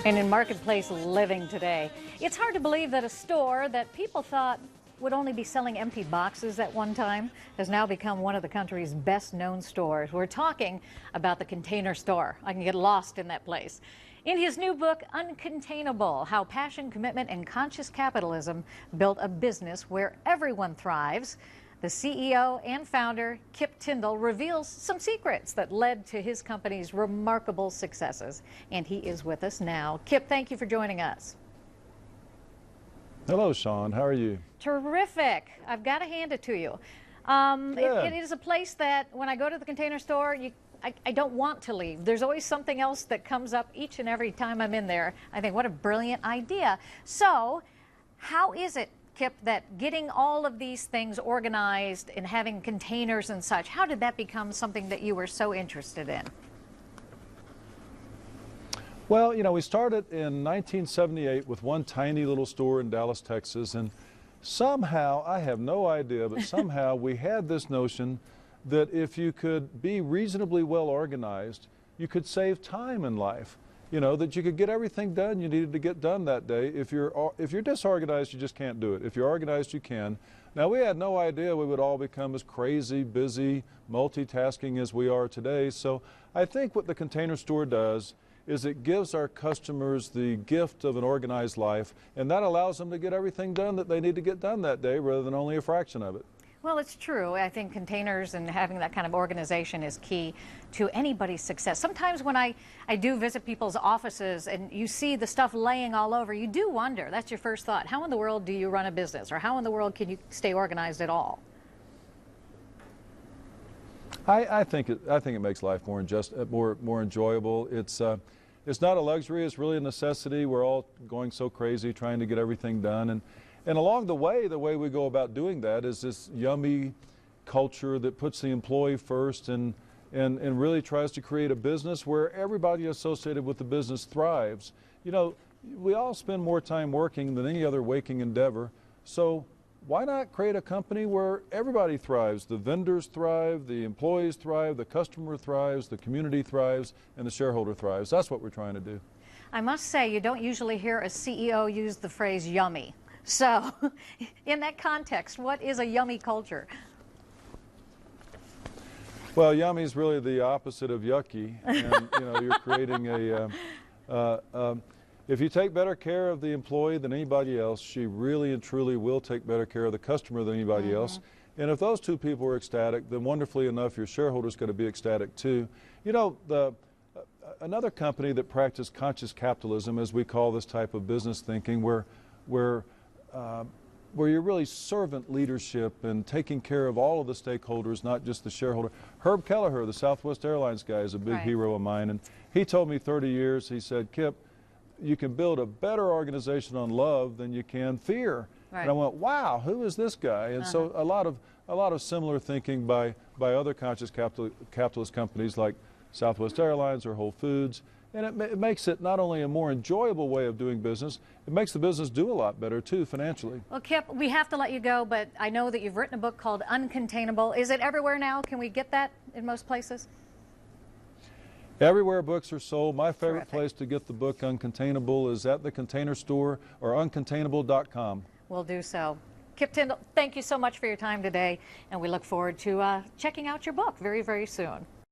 And in marketplace living today, it's hard to believe that a store that people thought would only be selling empty boxes at one time has now become one of the country's best known stores. We're talking about the Container Store. I can get lost in that place. In his new book, Uncontainable, How Passion, Commitment, and Conscious Capitalism Built a Business Where Everyone Thrives, the CEO and founder, Kip Tindell, reveals some secrets that led to his company's remarkable successes. And he is with us now. Kip, thank you for joining us. Hello, Sean. How are you? Terrific. I've got to hand it to you. It is a place that when I go to the Container Store, I don't want to leave. There's always something else that comes up each and every time I'm in there. I think, what a brilliant idea. So how is it, Kip, that getting all of these things organized and having containers and such, how did that become something that you were so interested in? Well, you know, we started in 1978 with one tiny little store in Dallas, Texas, and somehow, I have no idea, but somehow we had this notion that if you could be reasonably well organized, you could save time in life. You know, that you could get everything done you needed to get done that day. If you're disorganized, you just can't do it. If you're organized, you can. Now, we had no idea we would all become as crazy, busy, multitasking as we are today. So I think what the Container Store does is it gives our customers the gift of an organized life, and that allows them to get everything done that they need to get done that day rather than only a fraction of it. Well, it's true. I think containers and having that kind of organization is key to anybody's success. Sometimes when I do visit people's offices and you see the stuff laying all over, you do wonder, that's your first thought, how in the world do you run a business, or how in the world can you stay organized at all? I think it makes life more enjoyable. It's not a luxury, it's really a necessity. We're all going so crazy trying to get everything done. And along the way we go about doing that is this yummy culture that puts the employee first and really tries to create a business where everybody associated with the business thrives. You know, we all spend more time working than any other waking endeavor, so why not create a company where everybody thrives? The vendors thrive, the employees thrive, the customer thrives, the community thrives, and the shareholder thrives. That's what we're trying to do. I must say, you don't usually hear a CEO use the phrase yummy. So, in that context, what is a yummy culture? Well, yummy is really the opposite of yucky, and you know, you're creating if you take better care of the employee than anybody else, she really and truly will take better care of the customer than anybody else. And if those two people are ecstatic, then wonderfully enough, your shareholder's going to be ecstatic too. You know, another company that practiced conscious capitalism, as we call this type of business thinking, where you're really servant leadership and taking care of all of the stakeholders, not just the shareholder. Herb Kelleher, the Southwest Airlines guy, is a big hero of mine, and he told me 30 years, he said, Kip, you can build a better organization on love than you can fear. Right. And I went, wow, who is this guy? And so a lot of similar thinking by other conscious capitalist companies like Southwest Airlines or Whole Foods. And it makes it not only a more enjoyable way of doing business, it makes the business do a lot better too financially. Well, Kip, we have to let you go, but I know that you've written a book called Uncontainable. Is it everywhere now? Can we get that in most places? Everywhere books are sold. My favorite place to get the book Uncontainable is at the Container Store or uncontainable.com. We'll do so. Kip Tindell, thank you so much for your time today, and we look forward to checking out your book very, very soon.